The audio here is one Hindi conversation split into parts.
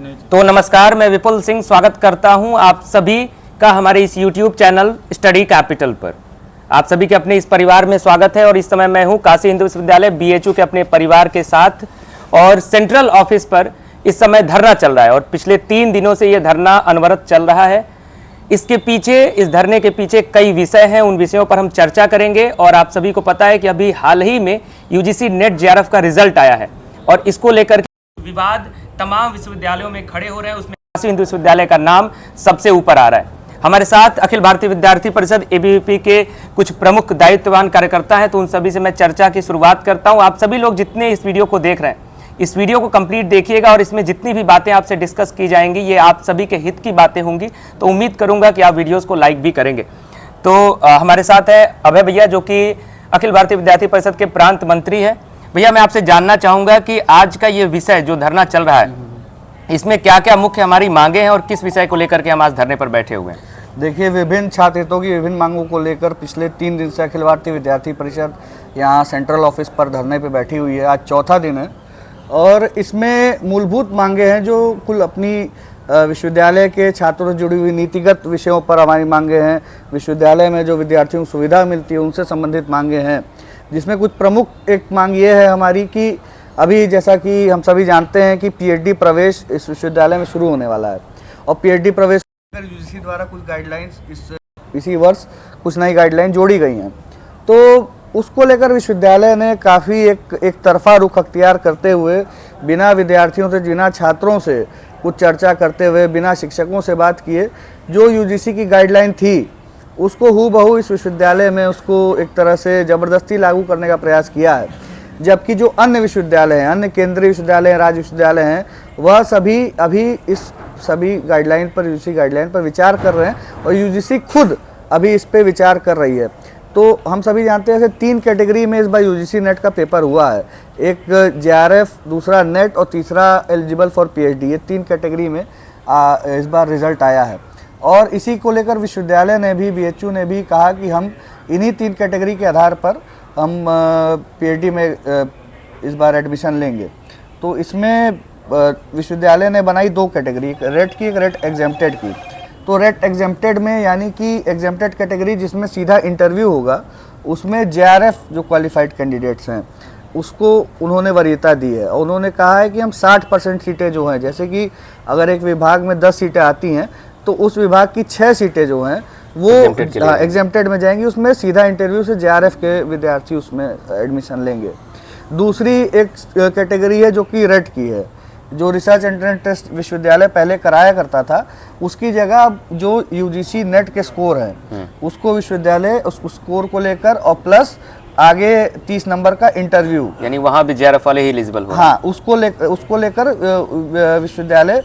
तो नमस्कार, मैं विपुल सिंह स्वागत करता हूं आप सभी का हमारे इस YouTube चैनल स्टडी कैपिटल पर। आप सभी के अपने इस परिवार में स्वागत है और इस समय मैं हूं काशी हिंदू विश्वविद्यालय BHU के अपने परिवार के साथ और सेंट्रल ऑफिस पर इस समय धरना चल रहा है और पिछले 3 दिनों से यह धरना अनवरत चल रहा है। इसके पीछे, इस धरने के पीछे कई विषय हैं, उन विषयों पर हम चर्चा करेंगे। और आप सभी को पता है कि अभी हाल ही में UGC नेट JRF का रिजल्ट आया है और इसको लेकर विवाद तमाम विश्वविद्यालयों में खड़े हो रहे हैं, उसमें काशी हिंदू विश्वविद्यालय का नाम सबसे ऊपर आ रहा है। हमारे साथ अखिल भारतीय विद्यार्थी परिषद ABVP के कुछ प्रमुख दायित्ववान कार्यकर्ता हैं, तो उन सभी से मैं चर्चा की शुरुआत करता हूं। आप सभी लोग जितने इस वीडियो को देख रहे हैं, इस वीडियो को कंप्लीट देखिएगा और इसमें जितनी भी बातें आपसे डिस्कस की जाएंगी ये आप सभी के हित की बातें होंगी, तो उम्मीद करूंगा कि आप वीडियोस को लाइक भी करेंगे। तो हमारे साथ है अभय भैया, जो कि अखिल भारतीय विद्यार्थी परिषद के प्रांत मंत्री है। भैया, मैं आपसे जानना चाहूंगा कि आज का ये विषय जो धरना चल रहा है, इसमें क्या क्या मुख्य हमारी मांगे हैं और किस विषय को लेकर के हम आज धरने पर बैठे हुए हैं। देखिए, विभिन्न छात्र हितों की विभिन्न मांगों को लेकर पिछले 3 दिन से अखिल भारतीय विद्यार्थी परिषद यहाँ सेंट्रल ऑफिस पर धरने पर बैठी हुई है। आज चौथा दिन है और इसमें मूलभूत मांगे हैं जो कुल अपनी विश्वविद्यालय के छात्रों से जुड़ी हुई नीतिगत विषयों पर हमारी मांगे हैं। विश्वविद्यालय में जो विद्यार्थियों को सुविधा मिलती है उनसे संबंधित मांगे हैं, जिसमें कुछ प्रमुख एक मांग ये है हमारी कि अभी जैसा कि हम सभी जानते हैं कि PhD प्रवेश इस विश्वविद्यालय में शुरू होने वाला है और PhD प्रवेश UGC द्वारा कुछ गाइडलाइंस इसी वर्ष कुछ नई गाइडलाइन जोड़ी गई हैं। तो उसको लेकर विश्वविद्यालय ने काफ़ी एक तरफा रुख अख्तियार करते हुए, बिना विद्यार्थियों से, बिना छात्रों से कुछ चर्चा करते हुए, बिना शिक्षकों से बात किए, जो UGC की गाइडलाइन थी उसको हूबहू इस विश्वविद्यालय में उसको एक तरह से ज़बरदस्ती लागू करने का प्रयास किया है। जबकि जो अन्य विश्वविद्यालय हैं, अन्य केंद्रीय विश्वविद्यालय हैं, राज्य विश्वविद्यालय हैं, वह सभी अभी इस सभी गाइडलाइन पर, UGC गाइडलाइन पर विचार कर रहे हैं और UGC खुद अभी इस पर विचार कर रही है। तो हम सभी जानते हैं कि 3 कैटेगरी में इस बार UGC नेट का पेपर हुआ है। एक JRF, दूसरा नेट और तीसरा एलिजिबल फॉर PhD। ये 3 कैटेगरी में इस बार रिजल्ट आया है और इसी को लेकर विश्वविद्यालय ने भी, BHU ने भी कहा कि हम इन्हीं 3 कैटेगरी के आधार पर हम PhD में इस बार एडमिशन लेंगे। तो इसमें विश्वविद्यालय ने बनाई 2 कैटेगरी, एक रेट की, एक रेट एग्जेम्प्टेड की। तो रेट एग्जेम्प्टेड में, यानी कि एग्जेम्प्टेड कैटेगरी जिसमें सीधा इंटरव्यू होगा, उसमें JRF जो क्वालिफाइड कैंडिडेट्स हैं उसको उन्होंने वरीयता दी है और उन्होंने कहा है कि हम 60% सीटें जो हैं, जैसे कि अगर एक विभाग में 10 सीटें आती हैं तो उस विभाग की 6 सीटें जो हैं वो एग्जेम्प्टेड में जाएंगी, उसमें सीधा इंटरव्यू से JRF के विद्यार्थी उसमें एडमिशन लेंगे। दूसरी एक कैटेगरी है जो कि रेट की है, जो रिसर्च एंट्रेंस टेस्ट विश्वविद्यालय पहले कराया करता था, उसकी जगह जो UGC नेट के स्कोर हैं उसको विश्वविद्यालय उस स्कोर को लेकर और प्लस आगे 30 नंबर का इंटरव्यू, यानी वहाँ भी JRF वाले ही एलिजिबल हो। हाँ, उसको लेकर विश्वविद्यालय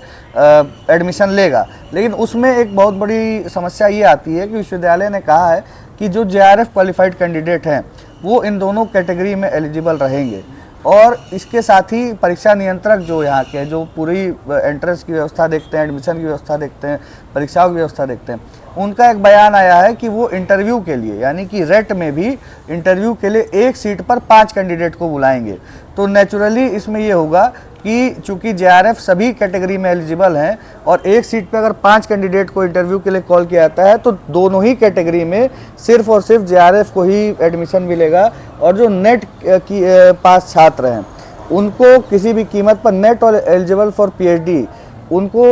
एडमिशन लेगा। लेकिन उसमें एक बहुत बड़ी समस्या ये आती है कि विश्वविद्यालय ने कहा है कि जो JRF क्वालिफाइड कैंडिडेट हैं वो इन दोनों कैटेगरी में एलिजिबल रहेंगे और इसके साथ ही परीक्षा नियंत्रक जो यहाँ के, जो पूरी एंट्रेंस की व्यवस्था देखते हैं, एडमिशन की व्यवस्था देखते हैं, परीक्षाओं की व्यवस्था देखते हैं, उनका एक बयान आया है कि वो इंटरव्यू के लिए, यानी कि रेट में भी इंटरव्यू के लिए एक सीट पर 5 कैंडिडेट को बुलाएंगे। तो नेचुरली इसमें ये होगा कि चूंकि JRF सभी कैटेगरी में एलिजिबल हैं और एक सीट पर अगर 5 कैंडिडेट को इंटरव्यू के लिए कॉल किया जाता है तो दोनों ही कैटेगरी में सिर्फ और सिर्फ JRF को ही एडमिशन मिलेगा और जो नेट की पास छात्र हैं उनको किसी भी कीमत पर, नेट और एलिजिबल फॉर PhD, उनको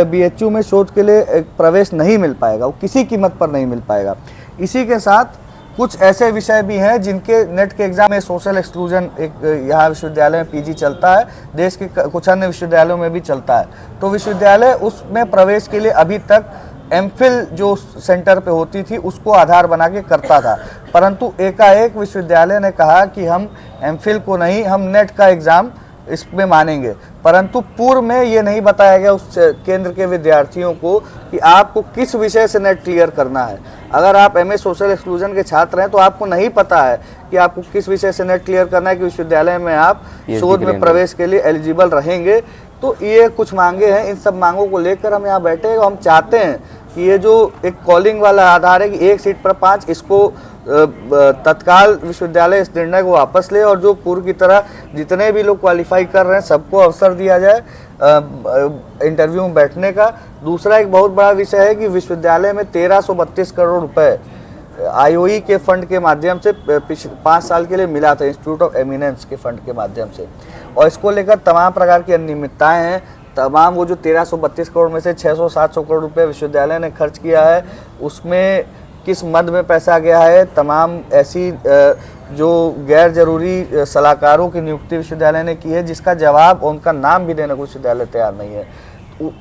BHU में शोध के लिए प्रवेश नहीं मिल पाएगा, वो किसी कीमत पर नहीं मिल पाएगा। इसी के साथ कुछ ऐसे विषय भी हैं जिनके नेट के एग्जाम में सोशल एक्सक्लूजन, एक यहाँ विश्वविद्यालय में PG चलता है, देश के कुछ अन्य विश्वविद्यालयों में भी चलता है। तो विश्वविद्यालय उसमें प्रवेश के लिए अभी तक MPhil जो सेंटर पे होती थी उसको आधार बना के करता था, परंतु एकाएक विश्वविद्यालय ने कहा कि हम MPhil को नहीं, हम नेट का एग्ज़ाम इसमें मानेंगे। परंतु पूर्व में ये नहीं बताया गया उस केंद्र के विद्यार्थियों को कि आपको किस विषय से नेट क्लियर करना है। अगर आप MA सोशल एक्सक्लूजन के छात्र हैं तो आपको नहीं पता है कि आपको किस विषय से नेट क्लियर करना है कि विश्वविद्यालय में आप शोध में प्रवेश के लिए एलिजिबल रहेंगे। तो ये कुछ मांगे हैं, इन सब मांगों को लेकर हम यहाँ बैठे हैं। हम चाहते हैं कि ये जो एक कॉलिंग वाला आधार है कि एक सीट पर 5, इसको तत्काल विश्वविद्यालय इस निर्णय को वापस ले और जो पूर्व की तरह जितने भी लोग क्वालिफाई कर रहे हैं सबको अवसर दिया जाए। इंटरव्यू में बैठने का। दूसरा एक बहुत बड़ा विषय है कि विश्वविद्यालय में 1332 करोड़ रुपए आईओई के फंड के माध्यम से 5 साल के लिए मिला था, इंस्टीट्यूट ऑफ एमिनेंस के फंड के माध्यम से, और इसको लेकर तमाम प्रकार की अनियमितताएं हैं। तमाम वो जो 1332 करोड़ में से 600-700 करोड़ रुपए विश्वविद्यालय ने खर्च किया है, उसमें किस मद में पैसा गया है, तमाम ऐसी जो गैर जरूरी सलाहकारों की नियुक्ति विश्वविद्यालय ने की है, जिसका जवाब और उनका नाम भी देने को विश्वविद्यालय तैयार नहीं है।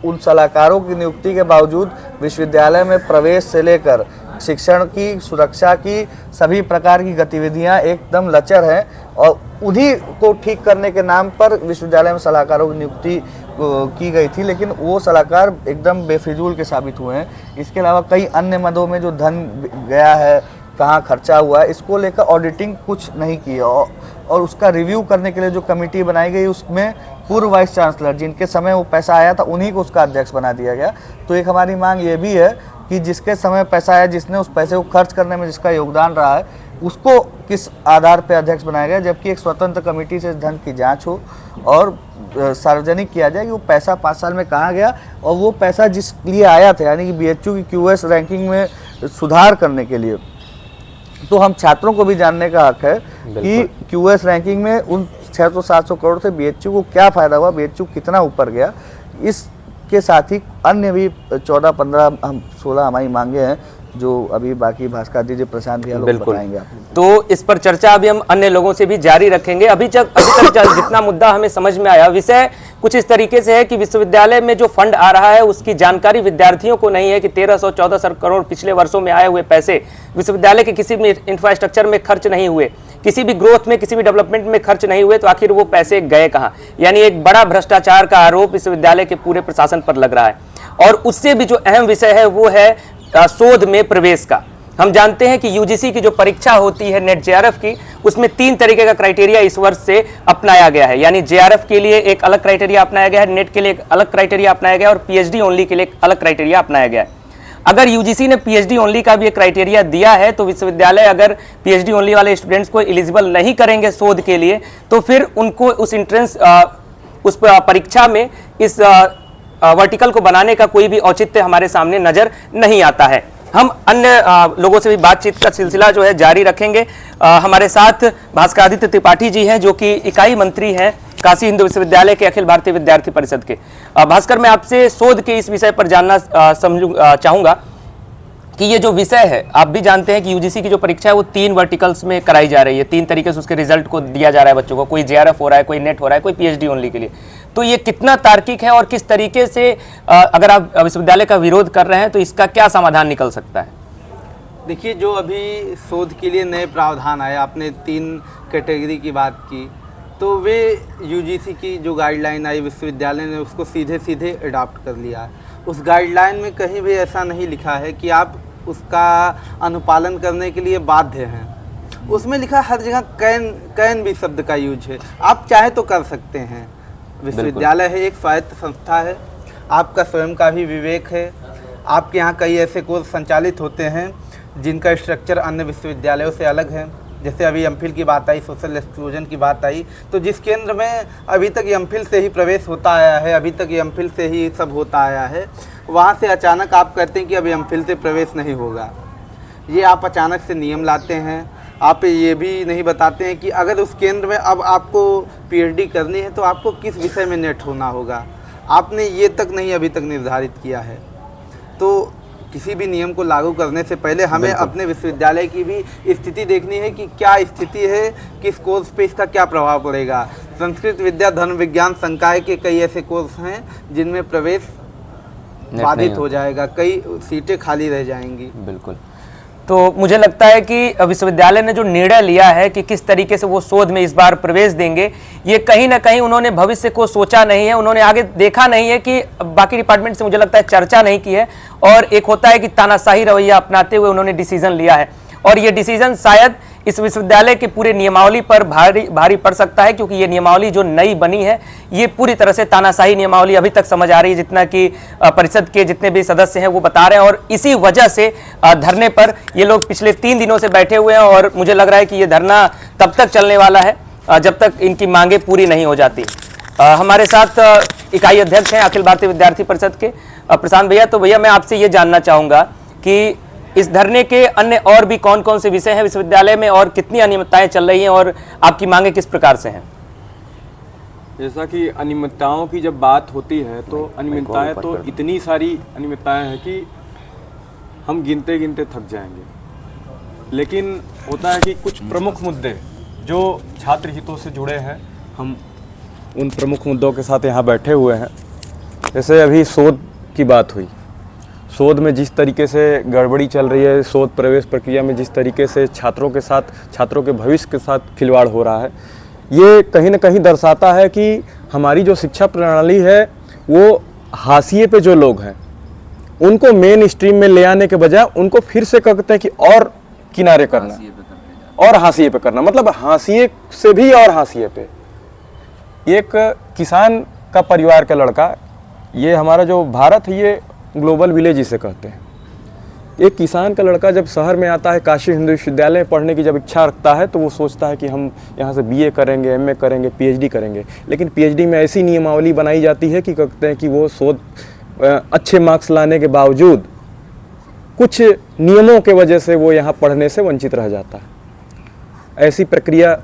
उन सलाहकारों की नियुक्ति के बावजूद विश्वविद्यालय में प्रवेश से लेकर शिक्षण की, सुरक्षा की, सभी प्रकार की गतिविधियां एकदम लचर हैं, और उन्हीं को ठीक करने के नाम पर विश्वविद्यालय में सलाहकारों की नियुक्ति की गई थी, लेकिन वो सलाहकार एकदम बेफिजूल के साबित हुए हैं। इसके अलावा कई अन्य मदों में जो धन गया है, कहाँ खर्चा हुआ है, इसको लेकर ऑडिटिंग कुछ नहीं की, और उसका रिव्यू करने के लिए जो कमेटी बनाई गई उसमें पूर्व वाइस चांसलर जिनके समय वो पैसा आया था उन्हीं को उसका अध्यक्ष बना दिया गया। तो एक हमारी मांग ये भी है कि जिसके समय पैसा आया, जिसने उस पैसे को खर्च करने में जिसका योगदान रहा है, उसको किस आधार पर अध्यक्ष बनाया गया, जबकि एक स्वतंत्र कमेटी से धन की जांच हो और सार्वजनिक किया जाए कि वो पैसा 5 साल में कहाँ गया, और वो पैसा जिस लिए आया था, यानी कि बीएचयू की क्यूएस रैंकिंग में सुधार करने के लिए, तो हम छात्रों को भी जानने का हक है कि क्यूएस रैंकिंग में उन 600-700 करोड़ से बीएचयू को क्या फ़ायदा हुआ, बीएचयू कितना ऊपर गया। इसके साथ ही अन्य भी 14-15-16 हमारी मांगे हैं, जो अभी बाकी भास्कर जी, प्रशांत भैया लोग बताएंगे आपको। तो इस पर चर्चा अभी हम अन्य लोगों से भी जारी रखेंगे। अभी तक जितना मुद्दा हमें समझ में आया, विषय कुछ इस तरीके से है कि विश्वविद्यालय में जो फंड आ रहा है उसकी जानकारी विद्यार्थियों को नहीं है कि 1314 करोड़ पिछले वर्षों में आए हुए पैसे विश्वविद्यालय के किसी भी इंफ्रास्ट्रक्चर में खर्च नहीं हुए, किसी भी ग्रोथ में, किसी भी डेवलपमेंट में खर्च नहीं हुए, तो आखिर वो पैसे गए कहाँ। यानी एक बड़ा भ्रष्टाचार का आरोप विश्वविद्यालय के पूरे प्रशासन पर लग रहा है। और उससे भी जो अहम विषय है वो है शोध में प्रवेश का। हम जानते हैं कि यूजीसी की जो परीक्षा होती है नेट जेआरएफ की, उसमें 3 तरीके का क्राइटेरिया इस वर्ष से अपनाया गया है। यानी जेआरएफ के लिए एक अलग क्राइटेरिया अपनाया गया है, नेट के लिए एक अलग क्राइटेरिया अपनाया गया है, और पीएचडी ओनली के लिए एक अलग क्राइटेरिया अपनाया गया है। अगर यूजीसी ने पीएचडी ओनली का भी एक क्राइटेरिया दिया है, तो विश्वविद्यालय अगर पीएचडी ओनली वाले स्टूडेंट्स को एलिजिबल नहीं करेंगे शोध के लिए, तो फिर उनको उस एंट्रेंस उस परीक्षा में इस वर्टिकल को बनाने का कोई भी औचित्य हमारे सामने नजर नहीं आता है। हम अन्य लोगों से भी बातचीत का सिलसिला जो है जारी रखेंगे। हमारे साथ भास्करादित्य त्रिपाठी जी हैं, जो कि इकाई मंत्री हैं काशी हिंदू विश्वविद्यालय के अखिल भारतीय विद्यार्थी परिषद के। भास्कर, मैं आपसे शोध के इस विषय पर जानना चाहूँगा कि ये जो विषय है, आप भी जानते हैं कि यूजीसी की जो परीक्षा है वो 3 वर्टिकल्स में कराई जा रही है, 3 तरीके से उसके रिजल्ट को दिया जा रहा है बच्चों को, कोई जेआरएफ हो रहा है, कोई नेट हो रहा है, कोई पीएचडी ओनली के लिए। तो ये कितना तार्किक है और किस तरीके से अगर आप विश्वविद्यालय का विरोध कर रहे हैं तो इसका क्या समाधान निकल सकता है? देखिए, जो अभी शोध के लिए नए प्रावधान आए, आपने 3 कैटेगरी की बात की, तो वे यूजीसी की जो गाइडलाइन आई, विश्वविद्यालय ने उसको सीधे सीधे अडॉप्ट कर लिया। उस गाइडलाइन में कहीं भी ऐसा नहीं लिखा है कि आप उसका अनुपालन करने के लिए बाध्य हैं। उसमें लिखा हर जगह कैन भी शब्द का यूज है। आप चाहे तो कर सकते हैं। विश्वविद्यालय है, एक स्वायत्त संस्था है, आपका स्वयं का भी विवेक है। आपके यहाँ कई ऐसे कोर्स संचालित होते हैं जिनका स्ट्रक्चर अन्य विश्वविद्यालयों से अलग है। जैसे अभी एमफिल की बात आई, सोशल एक्सक्लूजन की बात आई, तो जिस केंद्र में अभी तक एमफिल से ही प्रवेश होता आया है, अभी तक एमफिल से ही सब होता आया है, वहाँ से अचानक आप कहते हैं कि अब एमफिल से प्रवेश नहीं होगा। ये आप अचानक से नियम लाते हैं। आप ये भी नहीं बताते हैं कि अगर उस केंद्र में अब आपको पीएचडी करनी है तो आपको किस विषय में नेट होना होगा। आपने ये तक नहीं अभी तक निर्धारित किया है। तो किसी भी नियम को लागू करने से पहले हमें अपने विश्वविद्यालय की भी स्थिति देखनी है कि क्या स्थिति है, किस कोर्स पे इसका क्या प्रभाव पड़ेगा। संस्कृत विद्या, धर्म विज्ञान संकाय के कई ऐसे कोर्स हैं जिनमें प्रवेश बाधित हो जाएगा, कई सीटें खाली रह जाएंगी। बिल्कुल। तो मुझे लगता है कि विश्वविद्यालय ने जो निर्णय लिया है कि किस तरीके से वो शोध में इस बार प्रवेश देंगे, ये कहीं ना कहीं उन्होंने भविष्य को सोचा नहीं है, उन्होंने आगे देखा नहीं है कि बाकी डिपार्टमेंट से मुझे लगता है चर्चा नहीं की है। और एक होता है कि तानाशाही रवैया अपनाते हुए उन्होंने डिसीजन लिया है, और ये डिसीजन शायद इस विश्वविद्यालय के पूरे नियमावली पर भारी पड़ सकता है, क्योंकि ये नियमावली जो नई बनी है ये पूरी तरह से तानाशाही नियमावली अभी तक समझ आ रही है, जितना कि परिषद के जितने भी सदस्य हैं वो बता रहे हैं। और इसी वजह से धरने पर ये लोग पिछले 3 दिनों से बैठे हुए हैं, और मुझे लग रहा है कि ये धरना तब तक चलने वाला है जब तक इनकी मांगे पूरी नहीं हो जाती। हमारे साथ इकाई अध्यक्ष हैं अखिल भारतीय विद्यार्थी परिषद के प्रशांत भैया। तो भैया मैं आपसे ये जानना चाहूँगा कि इस धरने के अन्य और भी कौन कौन से विषय हैं विश्वविद्यालय में और कितनी अनियमितताएं चल रही हैं और आपकी मांगे किस प्रकार से हैं? जैसा कि अनियमितताओं की जब बात होती है तो अनियमितताएं तो इतनी सारी अनियमितताएं हैं कि हम गिनते गिनते थक जाएंगे। लेकिन होता है कि कुछ प्रमुख मुद्दे जो छात्र हितों से जुड़े हैं, हम उन प्रमुख मुद्दों के साथ यहाँ बैठे हुए हैं। जैसे अभी शोध की बात हुई, शोध में जिस तरीके से गड़बड़ी चल रही है, शोध प्रवेश प्रक्रिया में जिस तरीके से छात्रों के साथ, छात्रों के भविष्य के साथ खिलवाड़ हो रहा है, ये कहीं ना कहीं दर्शाता है कि हमारी जो शिक्षा प्रणाली है वो हाशिए पे जो लोग हैं उनको मेन स्ट्रीम में ले आने के बजाय उनको फिर से कहते हैं कि और किनारे करना और हाशिए पे करना, मतलब हाशिए से भी और हाशिए पे। एक किसान का परिवार का लड़का, ये हमारा जो भारत है ये ग्लोबल विलेज इसे कहते हैं। एक किसान का लड़का जब शहर में आता है, काशी हिंदू विश्वविद्यालय में पढ़ने की जब इच्छा रखता है तो वो सोचता है कि हम यहाँ से बीए करेंगे, एमए करेंगे, पीएचडी करेंगे। लेकिन पीएचडी में ऐसी नियमावली बनाई जाती है कि कहते हैं कि वो शोध अच्छे मार्क्स लाने के बावजूद कुछ नियमों के वजह से वो यहाँ पढ़ने से वंचित रह जाता है। ऐसी प्रक्रिया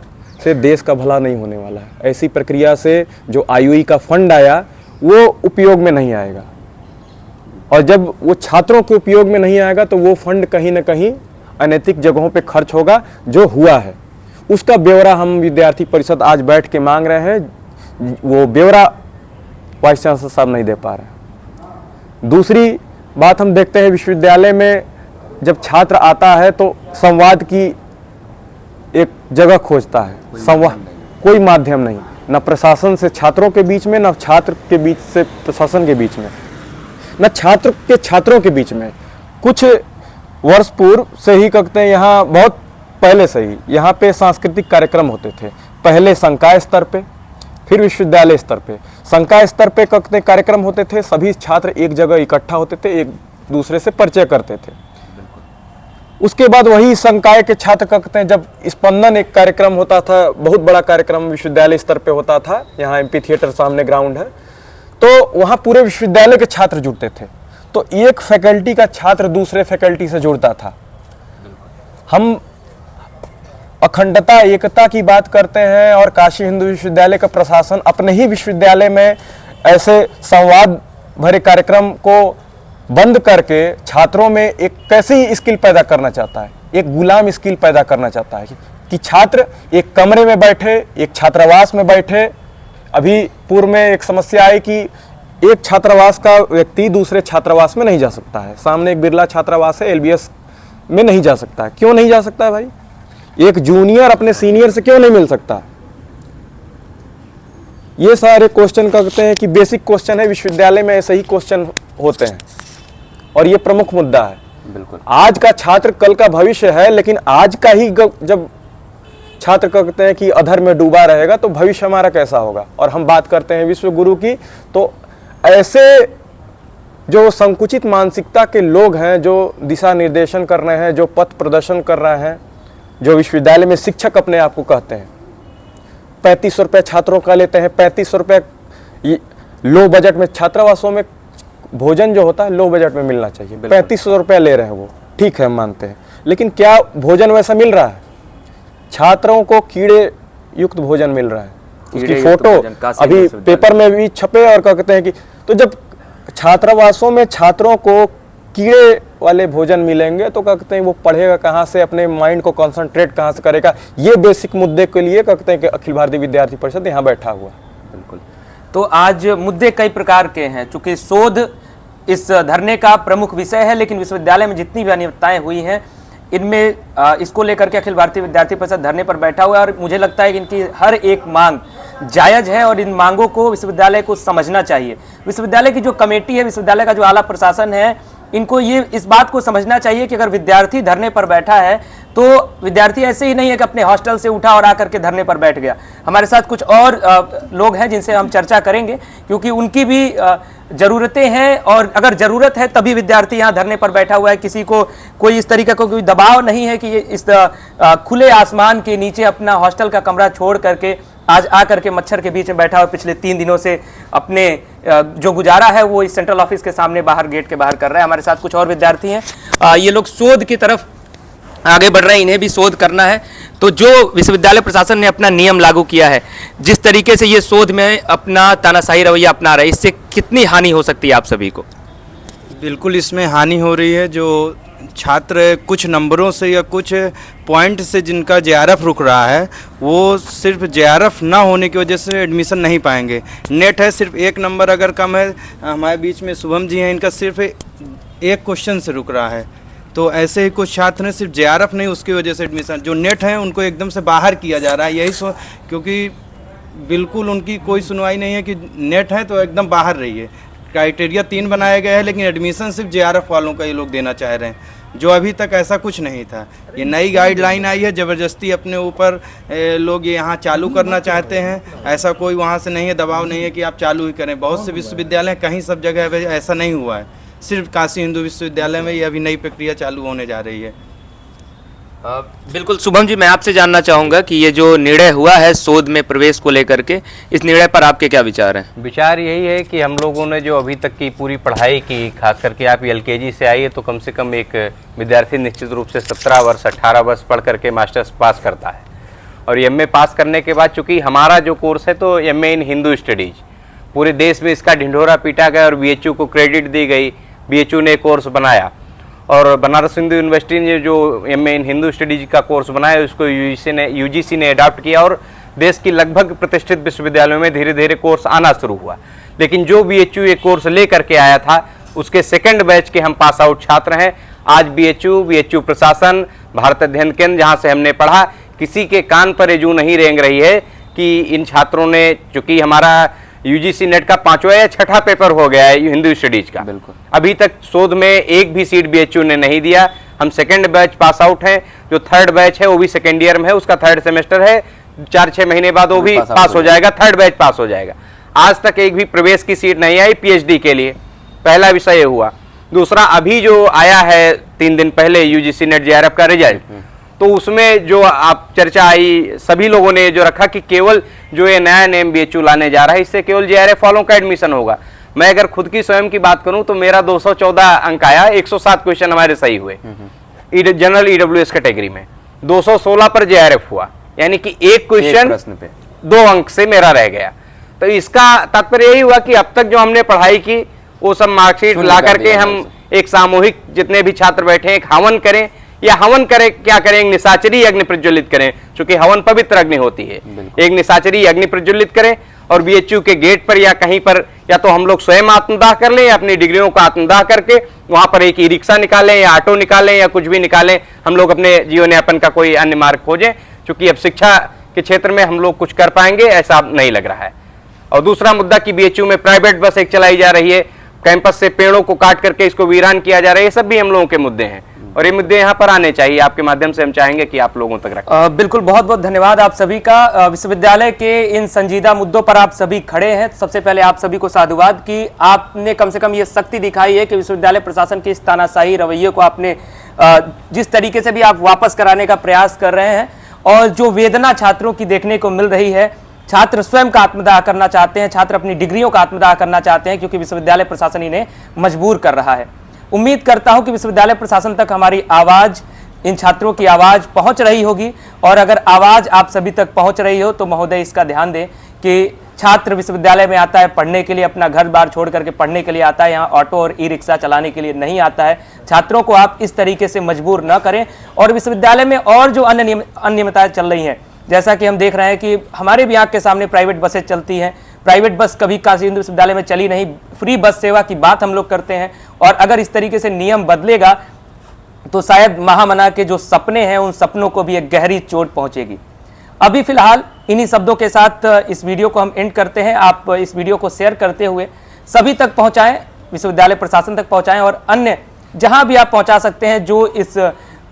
से देश का भला नहीं होने वाला है। ऐसी प्रक्रिया से जो आईयूई का फंड आया वो उपयोग में नहीं आएगा, और जब वो छात्रों के उपयोग में नहीं आएगा तो वो फंड कहीं ना कहीं अनैतिक जगहों पे खर्च होगा, जो हुआ है उसका ब्यौरा हम विद्यार्थी परिषद आज बैठ के मांग रहे हैं। वो ब्यौरा वाइस चांसलर साहब नहीं दे पा रहे हैं। दूसरी बात हम देखते हैं, विश्वविद्यालय में जब छात्र आता है तो संवाद की एक जगह खोजता है, संवाद कोई माध्यम नहीं, न प्रशासन से छात्रों के बीच में, न छात्र के बीच से प्रशासन के बीच में, न छात्र के छात्रों के बीच में। कुछ वर्ष पूर्व से ही कहते हैं, यहाँ बहुत पहले से ही यहाँ पे सांस्कृतिक कार्यक्रम होते थे। पहले संकाय स्तर पे, फिर विश्वविद्यालय स्तर पे। संकाय स्तर पे कहते हैं कार्यक्रम होते थे, सभी छात्र एक जगह इकट्ठा होते थे, एक दूसरे से परिचय करते थे। उसके बाद वही संकाय के छात्र कहते हैं, जब स्पंदन एक कार्यक्रम होता था, बहुत बड़ा कार्यक्रम विश्वविद्यालय स्तर पे होता था, यहाँ एमपी थिएटर सामने ग्राउंड है, तो वहाँ पूरे विश्वविद्यालय के छात्र जुड़ते थे। तो एक फैकल्टी का छात्र दूसरे फैकल्टी से जुड़ता था। हम अखंडता, एकता की बात करते हैं, और काशी हिंदू विश्वविद्यालय का प्रशासन अपने ही विश्वविद्यालय में ऐसे संवाद भरे कार्यक्रम को बंद करके छात्रों में एक कैसी स्किल पैदा करना चाहता है, एक गुलाम स्किल पैदा करना चाहता है कि छात्र एक कमरे में बैठे, एक छात्रावास में बैठे। अभी पूर्व में एक समस्या आई कि एक छात्रावास का व्यक्ति दूसरे छात्रावास में नहीं जा सकता है। सामने एक बिरला छात्रावास है, एलबीएस में नहीं जा सकता है। क्यों नहीं जा सकता है भाई? एक जूनियर अपने सीनियर से क्यों नहीं मिल सकता? ये सारे क्वेश्चन करते हैं कि बेसिक क्वेश्चन है, विश्वविद्यालय में ऐसे ही क्वेश्चन होते हैं, और ये प्रमुख मुद्दा है। बिल्कुल, आज का छात्र कल का भविष्य है, लेकिन आज का ही जब छात्र कहते हैं कि अधर में डूबा रहेगा तो भविष्य हमारा कैसा होगा। और हम बात करते हैं विश्व गुरु की, तो ऐसे जो संकुचित मानसिकता के लोग हैं, जो दिशा निर्देशन कर रहे हैं, जो पथ प्रदर्शन कर रहे हैं, जो विश्वविद्यालय में शिक्षक अपने आप को कहते हैं, 3500 रुपये छात्रों का लेते हैं। 3500 रुपये लो बजट में, छात्रावासों में भोजन जो होता है लो बजट में मिलना चाहिए। 3500 रुपये ले रहे हैं वो, ठीक है, हम मानते हैं, लेकिन क्या भोजन वैसा मिल रहा है? छात्रों को कीड़े युक्त भोजन मिल रहा है। उसकी फोटो अभी पेपर में भी छपे, और कहते हैं कि तो जब छात्रावासों में छात्रों को कीड़े वाले भोजन मिलेंगे तो कहते हैं वो पढ़ेगा कहाँ से, अपने माइंड को कंसंट्रेट कहाँ से करेगा? ये बेसिक मुद्दे के लिए कहते हैं कि अखिल भारतीय विद्यार्थी परिषद यहाँ बैठा हुआ। बिल्कुल, तो आज मुद्दे कई प्रकार के हैं। चूंकि शोध इस धरने का प्रमुख विषय है, लेकिन विश्वविद्यालय में जितनी भी अनियमितताएं हुई हैं, इनमें इसको लेकर के अखिल भारतीय विद्यार्थी परिषद धरने पर बैठा हुआ है। और मुझे लगता है कि इनकी हर एक मांग जायज़ है, और इन मांगों को विश्वविद्यालय को समझना चाहिए। विश्वविद्यालय की जो कमेटी है, विश्वविद्यालय का जो आला प्रशासन है, इनको ये इस बात को समझना चाहिए कि अगर विद्यार्थी धरने पर बैठा है तो विद्यार्थी ऐसे ही नहीं है कि अपने हॉस्टल से उठा और आकर के धरने पर बैठ गया। हमारे साथ कुछ और लोग हैं जिनसे हम चर्चा करेंगे, क्योंकि उनकी भी ज़रूरतें हैं, और अगर ज़रूरत है तभी विद्यार्थी यहाँ धरने पर बैठा हुआ है। किसी को कोई इस तरीके का कोई दबाव नहीं है कि ये इस खुले आसमान के नीचे अपना हॉस्टल का कमरा छोड़ करके आज आकर के मच्छर के बीच में बैठा हुआ पिछले 3 दिनों से अपने जो गुजारा है वो इस सेंट्रल ऑफिस के सामने बाहर गेट के बाहर कर रहा है। हमारे साथ कुछ और विद्यार्थी हैं, ये लोग शोध की तरफ आगे बढ़ रहे हैं, इन्हें भी शोध करना है। तो जो विश्वविद्यालय प्रशासन ने अपना नियम लागू किया है, जिस तरीके से ये शोध में अपना तानाशाही रवैया अपना रहा है, इससे कितनी हानि हो सकती है आप सभी को? बिल्कुल इसमें हानि हो रही है। जो छात्र कुछ नंबरों से या कुछ पॉइंट से जिनका जेआरएफ रुक रहा है, वो सिर्फ जेआरएफ ना होने की वजह से एडमिशन नहीं पाएंगे। नेट है, सिर्फ 1 नंबर अगर कम है, हमारे बीच में शुभम जी हैं, इनका सिर्फ 1 क्वेश्चन से रुक रहा है। तो ऐसे ही कुछ छात्र हैं, सिर्फ जेआरएफ नहीं, उसकी वजह से एडमिशन, जो नेट है उनको एकदम से बाहर किया जा रहा है। यही क्योंकि बिल्कुल उनकी कोई सुनवाई नहीं है कि नेट है तो एकदम बाहर रहिए। क्राइटेरिया 3 बनाया गया है, लेकिन एडमिशन सिर्फ जेआरएफ वालों का ये लोग देना चाह रहे हैं, जो अभी तक ऐसा कुछ नहीं था। ये नई गाइडलाइन आई है, ज़बरदस्ती अपने ऊपर लोग ये यहाँ चालू करना चाहते हैं। ऐसा कोई वहाँ से नहीं है, दबाव नहीं है कि आप चालू ही करें। बहुत से विश्वविद्यालय कहीं सब जगह ऐसा नहीं हुआ है, सिर्फ काशी हिंदू विश्वविद्यालय में ये अभी नई प्रक्रिया चालू होने जा रही है। बिल्कुल शुभम जी, मैं आपसे जानना चाहूँगा कि ये जो निर्णय हुआ है शोध में प्रवेश को लेकर के, इस निर्णय पर आपके क्या विचार हैं? विचार यही है कि हम लोगों ने जो अभी तक की पूरी पढ़ाई की, खास करके आप एलकेजी से आइए तो कम से कम एक विद्यार्थी निश्चित रूप से 17 वर्ष 18 वर्ष पढ़ करके मास्टर्स पास करता है। और एमए पास करने के बाद, चूँकि हमारा जो कोर्स है तो एमए इन हिंदू स्टडीज़, पूरे देश में इसका ढिंढोरा पीटा गया और बीएचयू को क्रेडिट दी गई। बीएचयू ने कोर्स बनाया और बनारस हिंदू यूनिवर्सिटी ने जो एमए इन हिंदू स्टडीज का कोर्स बनाया, उसको यूजीसी ने अडॉप्ट किया और देश की लगभग प्रतिष्ठित विश्वविद्यालयों में धीरे धीरे कोर्स आना शुरू हुआ। लेकिन जो बीएचयू ये कोर्स ले करके आया था, उसके 2nd बैच के हम पास आउट छात्र हैं। आज बीएचयू प्रशासन, भारत अध्ययन केंद्र, जहाँ से हमने पढ़ा, किसी के कान पर ये जूं नहीं रेंग रही है कि इन छात्रों ने, चूँकि हमारा यूजीसी नेट का 5वां या 6ठा पेपर हो गया है हिंदू स्टडीज का, बिल्कुल अभी तक शोध में एक भी सीट बीएचयू ने नहीं दिया। हम 2nd बैच पास आउट हैं। जो 3rd बैच है वो भी 2nd ईयर में है, उसका 3rd सेमेस्टर है, 4-6 महीने बाद वो भी पास हो जाएगा, 3rd बैच पास हो जाएगा। आज तक एक भी प्रवेश की सीट नहीं आई पीएचडी के लिए। पहला विषय हुआ। दूसरा, अभी जो आया है 3 दिन पहले यूजीसी नेट जेआरएफ का रिजल्ट, तो उसमें जो आप चर्चा आई, सभी लोगों ने जो रखा कि केवल जो ये नया नेम बीएचयू लाने जा रहा है, इससे केवल जेआरएफ वालों का एडमिशन होगा। मैं अगर खुद की स्वयं की बात करूं तो मेरा 214 अंक आया, 107 क्वेश्चन हमारे सही हुए जनरल ईडब्ल्यूएस कैटेगरी में, 216 पर जेआरएफ हुआ, यानी कि एक क्वेश्चन 2 अंक से मेरा रह गया। तो इसका तात्पर्य यही हुआ कि अब तक जो हमने पढ़ाई की वो सब मार्कशीट ला करके हम एक सामूहिक, जितने भी छात्र बैठे, एक हवन करें, या हवन करें, क्या करें, एक निशाचरी अग्नि प्रज्वलित करें, क्योंकि हवन पवित्र अग्नि होती है। एक निशाचरी अग्नि प्रज्वलित करें और बीएचयू के गेट पर या कहीं पर, या तो हम लोग स्वयं आत्मदाह कर लें या अपनी डिग्रियों का आत्मदाह करके वहां पर एक ई रिक्शा निकालें या ऑटो निकालें या कुछ भी निकालें, हम लोग अपने जीवन यापन का कोई अन्य मार्ग खोजें, क्योंकि अब शिक्षा के क्षेत्र में हम लोग कुछ कर पाएंगे ऐसा नहीं लग रहा है। और दूसरा मुद्दा कि बीएचयू में प्राइवेट बस एक चलाई जा रही है, कैंपस से पेड़ों को काट करके इसको वीरान किया जा रहा है, ये सब भी हम लोगों के मुद्दे हैं और ये मुद्दे यहाँ पर आने चाहिए। आपके माध्यम से हम चाहेंगे कि आप लोगों तक रखें। बिल्कुल, बहुत बहुत धन्यवाद आप सभी का। विश्वविद्यालय के इन संजीदा मुद्दों पर आप सभी खड़े हैं। सबसे पहले आप सभी को साधुवाद कि आपने कम से कम ये शक्ति दिखाई है कि विश्वविद्यालय प्रशासन की इस तानाशाही रवैये को आपने जिस तरीके से भी आप वापस कराने का प्रयास कर रहे हैं, और जो वेदना छात्रों की देखने को मिल रही है, छात्र स्वयं का आत्मदाह करना चाहते हैं, छात्र अपनी डिग्रियों का आत्मदाह करना चाहते हैं, क्योंकि विश्वविद्यालय प्रशासन इन्हें मजबूर कर रहा है। उम्मीद करता हूं कि विश्वविद्यालय प्रशासन तक हमारी आवाज, इन छात्रों की आवाज पहुंच रही होगी, और अगर आवाज आप सभी तक पहुंच रही हो तो महोदय इसका ध्यान दें कि छात्र विश्वविद्यालय में आता है पढ़ने के लिए, अपना घर बार छोड़ करके पढ़ने के लिए आता है, यहाँ ऑटो और ई रिक्शा चलाने के लिए नहीं आता है। छात्रों को आप इस तरीके से मजबूर न करें। और विश्वविद्यालय में और जो अन्य अनियमितताएं चल रही हैं, जैसा कि हम देख रहे हैं कि हमारे भी आंख के सामने प्राइवेट बसें चलती हैं, प्राइवेट बस कभी काशी हिंदू विश्वविद्यालय में चली नहीं, फ्री बस सेवा की बात हम लोग करते हैं। और अगर इस तरीके से नियम बदलेगा तो शायद महामना के जो सपने हैं उन सपनों को भी एक गहरी चोट पहुंचेगी। अभी फिलहाल इन्हीं शब्दों के साथ इस वीडियो को हम एंड करते हैं। आप इस वीडियो को शेयर करते हुए सभी तक पहुंचाएं, विश्वविद्यालय प्रशासन तक पहुंचाएं, और अन्य जहां भी आप पहुंचा सकते हैं जो इस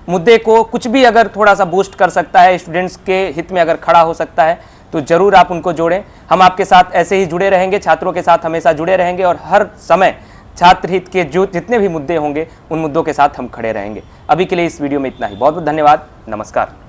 मुद्दे को कुछ भी अगर थोड़ा सा बूस्ट कर सकता है, स्टूडेंट्स के हित में अगर खड़ा हो सकता है, तो जरूर आप उनको जोड़ें। हम आपके साथ ऐसे ही जुड़े रहेंगे, छात्रों के साथ हमेशा जुड़े रहेंगे, और हर समय छात्र हित के जो जितने भी मुद्दे होंगे उन मुद्दों के साथ हम खड़े रहेंगे। अभी के लिए इस वीडियो में इतना ही। बहुत बहुत धन्यवाद। नमस्कार।